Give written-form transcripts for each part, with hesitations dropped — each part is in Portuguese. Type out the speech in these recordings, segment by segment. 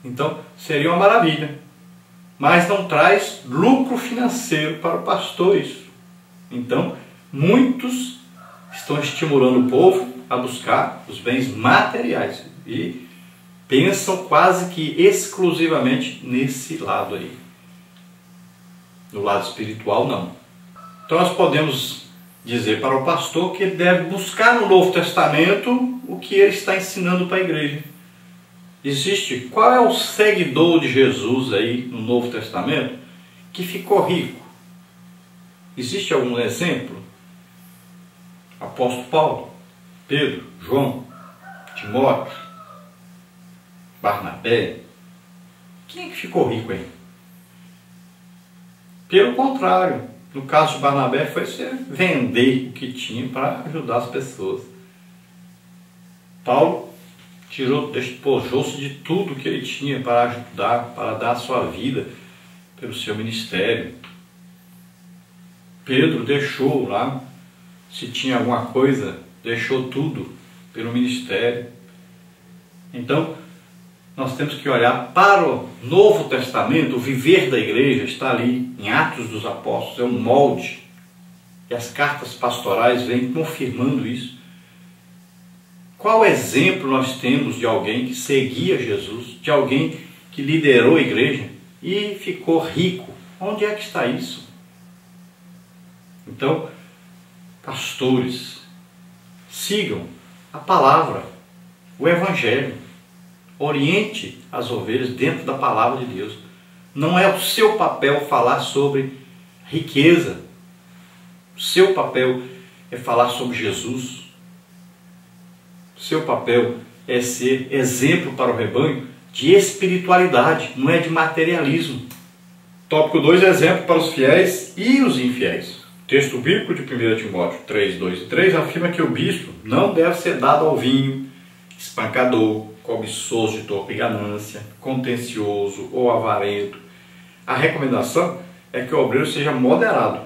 Então seria uma maravilha, mas não traz lucro financeiro para o pastor isso. Então muitos estão estimulando o povo a buscar os bens materiais e pensam quase que exclusivamente nesse lado aí. No lado espiritual não. Então nós podemos dizer para o pastor que ele deve buscar no Novo Testamento o que ele está ensinando para a igreja. Existe, qual é o seguidor de Jesus aí no Novo Testamento que ficou rico? Existe algum exemplo? Apóstolo Paulo, Pedro, João, Timóteo, Barnabé. Quem é que ficou rico aí? Pelo contrário, no caso de Barnabé foi você vender o que tinha para ajudar as pessoas. Paulo despojou-se de tudo que ele tinha para ajudar, para dar a sua vida pelo seu ministério. Pedro deixou lá, se tinha alguma coisa, deixou tudo pelo ministério. Então, nós temos que olhar para o Novo Testamento. O viver da igreja está ali em Atos dos Apóstolos, é um molde. E as cartas pastorais vêm confirmando isso. Qual exemplo nós temos de alguém que seguia Jesus, de alguém que liderou a igreja e ficou rico? Onde é que está isso? Então, pastores, sigam a palavra, o evangelho. Oriente as ovelhas dentro da palavra de Deus. Não é o seu papel falar sobre riqueza. O seu papel é falar sobre Jesus. O seu papel é ser exemplo para o rebanho de espiritualidade, não é de materialismo. Tópico 2, exemplo para os fiéis e os infiéis. O texto bíblico de 1 Timóteo 3, 2 e 3 afirma que o bispo não deve ser dado ao vinho, espancador, cobiçoso de torpe ganância, contencioso ou avarento. A recomendação é que o obreiro seja moderado.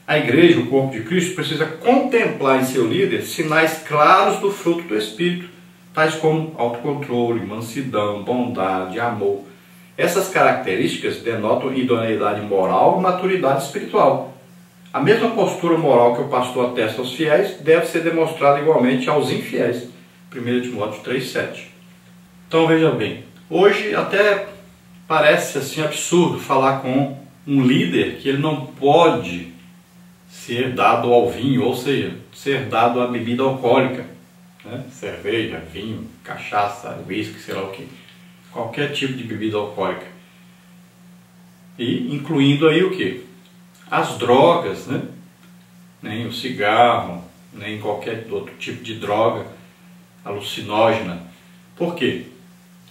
A igreja, o corpo de Cristo, precisa contemplar em seu líder sinais claros do fruto do Espírito, tais como autocontrole, mansidão, bondade, amor. Essas características denotam idoneidade moral e maturidade espiritual. A mesma postura moral que o pastor atesta aos fiéis deve ser demonstrada igualmente aos infiéis. 1 Timóteo 3, 7. Então veja bem, hoje até parece assim absurdo falar com um líder que ele não pode ser dado ao vinho, ou seja, ser dado à bebida alcoólica, né? Cerveja, vinho, cachaça, uísque, sei lá o que, qualquer tipo de bebida alcoólica. E incluindo aí o que? As drogas, né? Nem o cigarro, nem qualquer outro tipo de droga alucinógena. Por quê?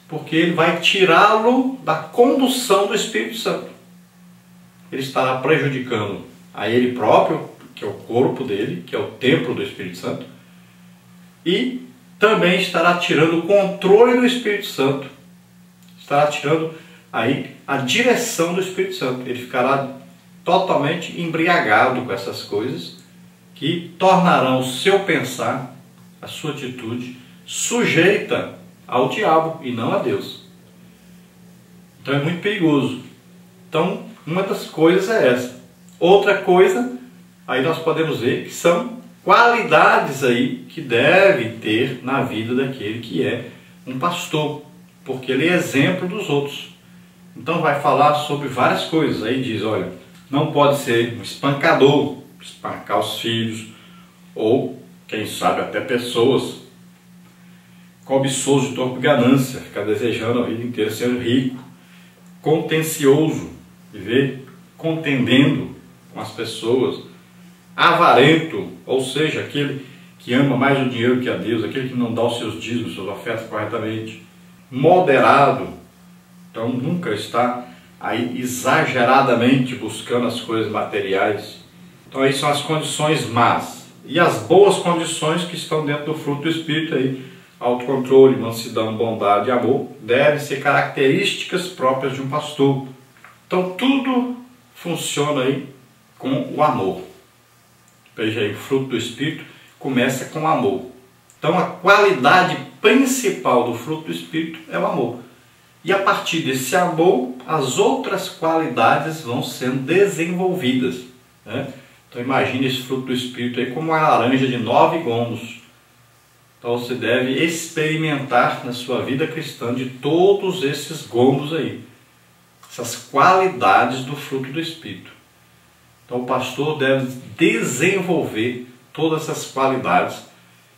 Porque ele vai tirá-lo da condução do Espírito Santo. Ele estará prejudicando a ele próprio, que é o corpo dele, que é o templo do Espírito Santo, e também estará tirando o controle do Espírito Santo, estará tirando aí a direção do Espírito Santo. Ele ficará totalmente embriagado com essas coisas que tornarão o seu pensar, a sua atitude, sujeita ao diabo e não a Deus. Então é muito perigoso. Então, uma das coisas é essa. Outra coisa, aí nós podemos ver que são qualidades aí que deve ter na vida daquele que é um pastor, porque ele é exemplo dos outros. Então vai falar sobre várias coisas. Aí diz, olha, não pode ser um espancador, espancar os filhos, ou quem sabe até pessoas. Cobiçoso de torpe ganância, ficar desejando a vida inteira ser rico. Contencioso, viver contendendo com as pessoas. Avarento, ou seja, aquele que ama mais o dinheiro que a Deus, aquele que não dá os seus dízimos, suas ofertas corretamente. Moderado, então nunca está aí exageradamente buscando as coisas materiais. Então aí são as condições más. E as boas condições que estão dentro do fruto do Espírito aí. Autocontrole, mansidão, bondade e amor devem ser características próprias de um pastor. Então tudo funciona aí com o amor. Veja aí, o fruto do Espírito começa com amor. Então a qualidade principal do fruto do Espírito é o amor. E a partir desse amor, as outras qualidades vão sendo desenvolvidas, né? Então imagine esse fruto do Espírito aí como uma laranja de 9 gomos. Então você deve experimentar na sua vida cristã de todos esses gomos aí, essas qualidades do fruto do Espírito. Então o pastor deve desenvolver todas essas qualidades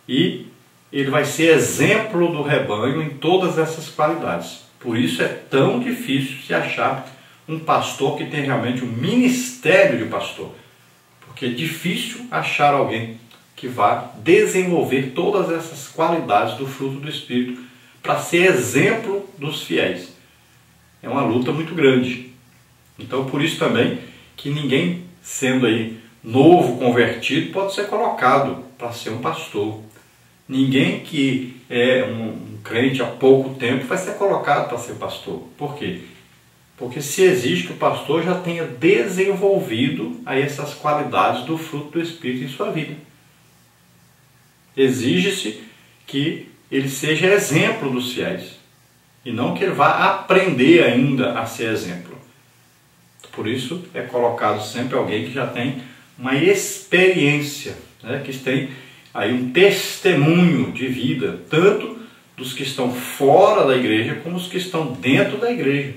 e ele vai ser exemplo do rebanho em todas essas qualidades. Por isso é tão difícil se achar um pastor que tem realmente um ministério de pastor. Porque é difícil achar alguém que vá desenvolver todas essas qualidades do fruto do Espírito para ser exemplo dos fiéis. É uma luta muito grande. Então por isso também que ninguém sendo aí novo convertido pode ser colocado para ser um pastor. Ninguém que é um crente há pouco tempo vai ser colocado para ser pastor. Por quê? Porque se exige que o pastor já tenha desenvolvido aí essas qualidades do fruto do Espírito em sua vida. Exige-se que ele seja exemplo dos fiéis e não que ele vá aprender ainda a ser exemplo. Por isso é colocado sempre alguém que já tem uma experiência, né, que tem aí um testemunho de vida, tanto dos que estão fora da igreja como os que estão dentro da igreja.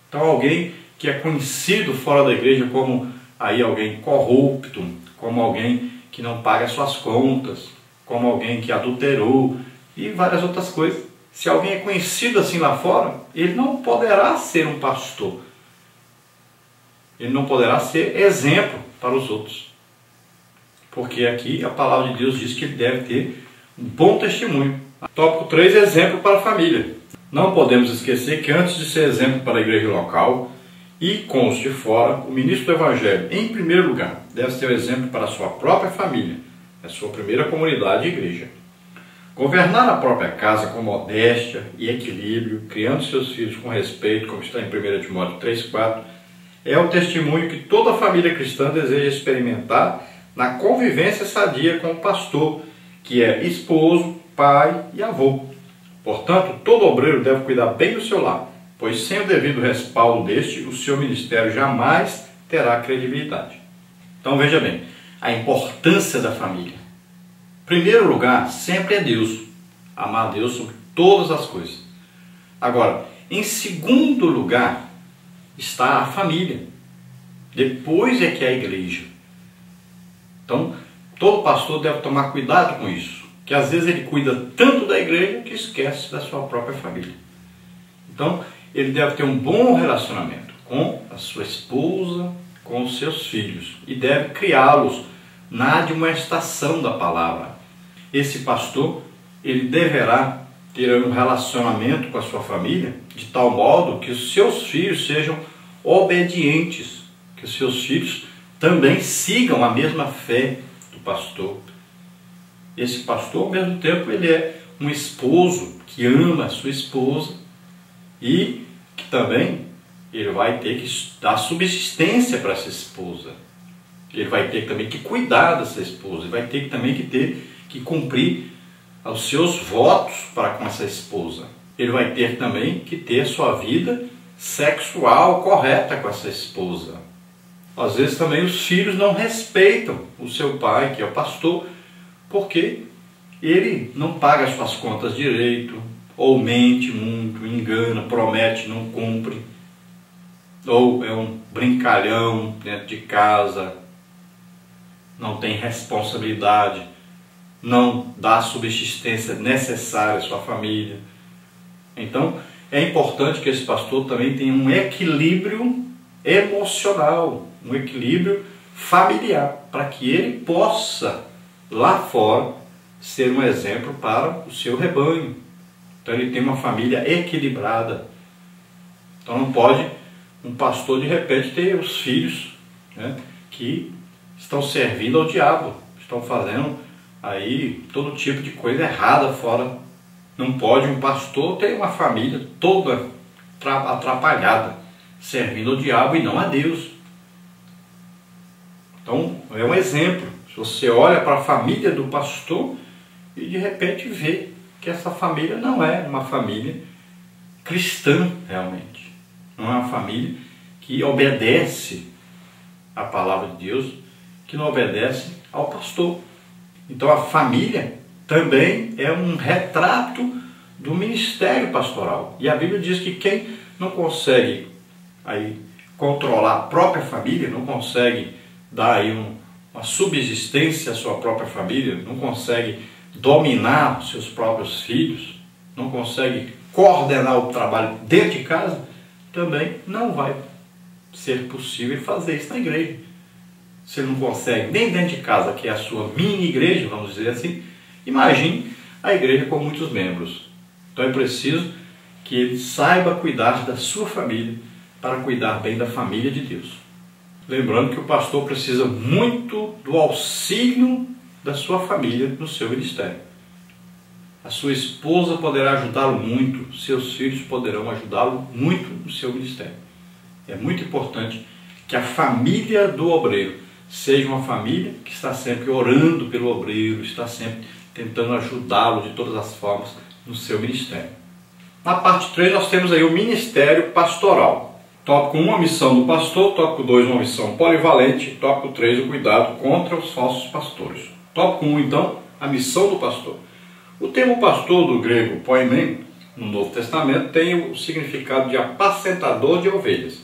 Então alguém que é conhecido fora da igreja como aí alguém corrupto, como alguém que não paga suas contas, como alguém que adulterou e várias outras coisas. Se alguém é conhecido assim lá fora, ele não poderá ser um pastor. Ele não poderá ser exemplo para os outros. Porque aqui a palavra de Deus diz que ele deve ter um bom testemunho. Tópico 3, exemplo para a família. Não podemos esquecer que antes de ser exemplo para a igreja local e com os de fora, o ministro do Evangelho, em primeiro lugar, deve ser o exemplo para a sua própria família, a sua primeira comunidade e igreja. Governar a própria casa com modéstia e equilíbrio, criando seus filhos com respeito, como está em 1 Timóteo 3,4, é o testemunho que toda família cristã deseja experimentar na convivência sadia com o pastor, que é esposo, pai e avô. Portanto, todo obreiro deve cuidar bem do seu lar, pois sem o devido respaldo deste, o seu ministério jamais terá credibilidade. Então veja bem, a importância da família. Em primeiro lugar, sempre é Deus. Amar a Deus sobre todas as coisas. Agora, em segundo lugar, está a família. Depois é que é a igreja. Então, todo pastor deve tomar cuidado com isso. Que às vezes ele cuida tanto da igreja que esquece da sua própria família. Então, ele deve ter um bom relacionamento com a sua esposa, com os seus filhos. E deve criá-los na admoestação da palavra. Esse pastor, ele deverá ter um relacionamento com a sua família de tal modo que os seus filhos sejam obedientes, que os seus filhos também sigam a mesma fé do pastor. Esse pastor, ao mesmo tempo, ele é um esposo que ama a sua esposa e que também ele vai ter que dar subsistência para essa esposa. Ele vai ter também que cuidar dessa esposa, ele vai ter também que cumprir os seus votos para com essa esposa. Ele vai ter também que ter sua vida sexual correta com essa esposa. Às vezes também os filhos não respeitam o seu pai, que é o pastor, porque ele não paga as suas contas direito, ou mente muito, engana, promete, não cumpre, ou é um brincalhão dentro de casa, não tem responsabilidade, não dá a subsistência necessária à sua família. Então, é importante que esse pastor também tenha um equilíbrio emocional, um equilíbrio familiar, para que ele possa, lá fora, ser um exemplo para o seu rebanho. Então, ele tem uma família equilibrada. Então, não pode um pastor, de repente, ter os filhos, né, que estão servindo ao diabo, estão fazendo aí todo tipo de coisa errada fora. Não pode um pastor ter uma família toda atrapalhada, servindo ao diabo e não a Deus. Então, é um exemplo. Se você olha para a família do pastor e de repente vê que essa família não é uma família cristã realmente. Não é uma família que obedece à palavra de Deus, que não obedece ao pastor. Então a família também é um retrato do ministério pastoral. E a Bíblia diz que quem não consegue aí controlar a própria família, não consegue dar aí uma subsistência à sua própria família, não consegue dominar seus próprios filhos, não consegue coordenar o trabalho dentro de casa, também não vai ser possível fazer isso na igreja. Se ele não consegue nem dentro de casa, que é a sua mini igreja, vamos dizer assim, imagine a igreja com muitos membros. Então é preciso que ele saiba cuidar da sua família para cuidar bem da família de Deus. Lembrando que o pastor precisa muito do auxílio da sua família no seu ministério. A sua esposa poderá ajudá-lo muito, seus filhos poderão ajudá-lo muito no seu ministério. É muito importante que a família do obreiro seja uma família que está sempre orando pelo obreiro, está sempre tentando ajudá-lo de todas as formas no seu ministério. Na parte 3 nós temos aí o ministério pastoral. Tópico 1, a missão do pastor. Tópico 2, uma missão polivalente. Tópico 3, o cuidado contra os falsos pastores. Tópico 1, então, a missão do pastor. O termo pastor do grego poimen, no Novo Testamento, tem o significado de apacentador de ovelhas.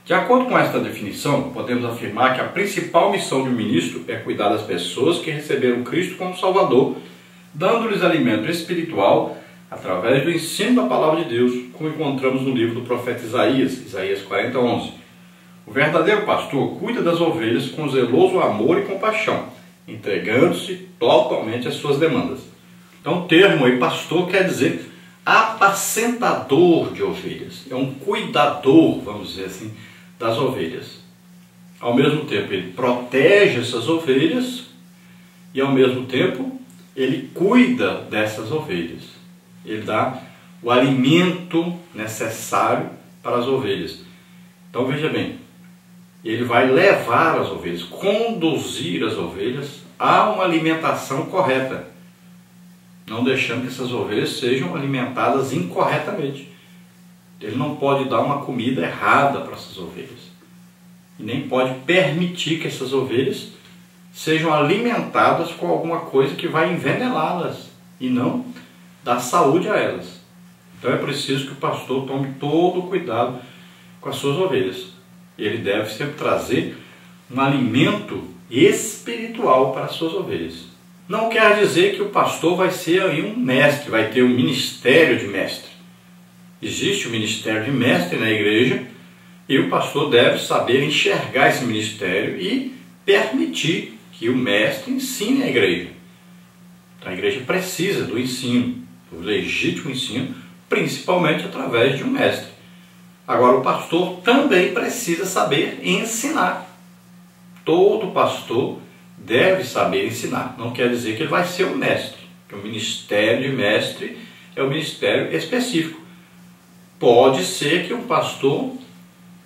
De acordo com esta definição, podemos afirmar que a principal missão de um ministro é cuidar das pessoas que receberam Cristo como Salvador, dando-lhes alimento espiritual através do ensino da palavra de Deus, como encontramos no livro do profeta Isaías, Isaías 40:11. O verdadeiro pastor cuida das ovelhas com zeloso amor e compaixão, entregando-se totalmente às suas demandas. Então o termo aí, pastor, quer dizer apacentador de ovelhas. É um cuidador, vamos dizer assim, das ovelhas. Ao mesmo tempo ele protege essas ovelhas e ao mesmo tempo ele cuida dessas ovelhas. Ele dá o alimento necessário para as ovelhas. Então veja bem, ele vai levar as ovelhas, conduzir as ovelhas a uma alimentação correta, não deixando que essas ovelhas sejam alimentadas incorretamente. Ele não pode dar uma comida errada para essas ovelhas. E nem pode permitir que essas ovelhas sejam alimentadas com alguma coisa que vai envenená-las e não dar saúde a elas. Então é preciso que o pastor tome todo o cuidado com as suas ovelhas. Ele deve sempre trazer um alimento espiritual para as suas ovelhas. Não quer dizer que o pastor vai ser aí um mestre, vai ter um ministério de mestre. Existe o ministério de mestre na igreja e o pastor deve saber enxergar esse ministério e permitir que o mestre ensine a igreja. Então a igreja precisa do ensino, do legítimo ensino, principalmente através de um mestre. Agora o pastor também precisa saber ensinar. Todo pastor deve saber ensinar. Não quer dizer que ele vai ser um mestre, que o ministério de mestre é um ministério específico. Pode ser que um pastor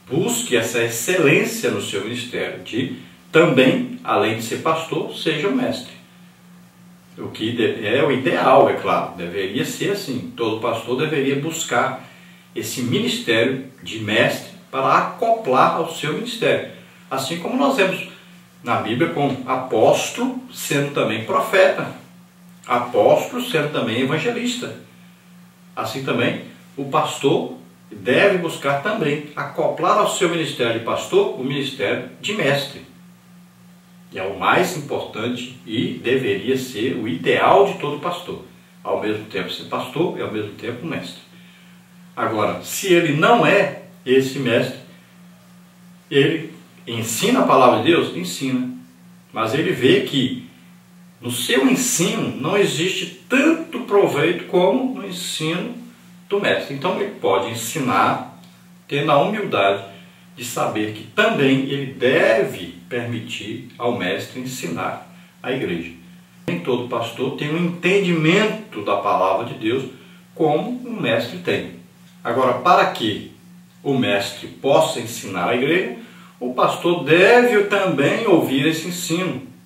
busque essa excelência no seu ministério, de também, além de ser pastor, seja um mestre. O que é o ideal, é claro, deveria ser assim. Todo pastor deveria buscar esse ministério de mestre para acoplar ao seu ministério. Assim como nós vemos na Bíblia com apóstolo sendo também profeta, apóstolo sendo também evangelista. Assim também o pastor deve buscar também acoplar ao seu ministério de pastor o ministério de mestre. E é o mais importante e deveria ser o ideal de todo pastor. Ao mesmo tempo ser pastor e ao mesmo tempo mestre. Agora, se ele não é esse mestre, ele ensina a palavra de Deus? Ensina. Mas ele vê que no seu ensino não existe tanto proveito como no ensino do mestre. Então ele pode ensinar, tendo a humildade de saber que também ele deve permitir ao mestre ensinar a igreja. Nem todo pastor tem um entendimento da palavra de Deus como o mestre tem. Agora, para que o mestre possa ensinar a igreja, o pastor deve também ouvir esse ensino.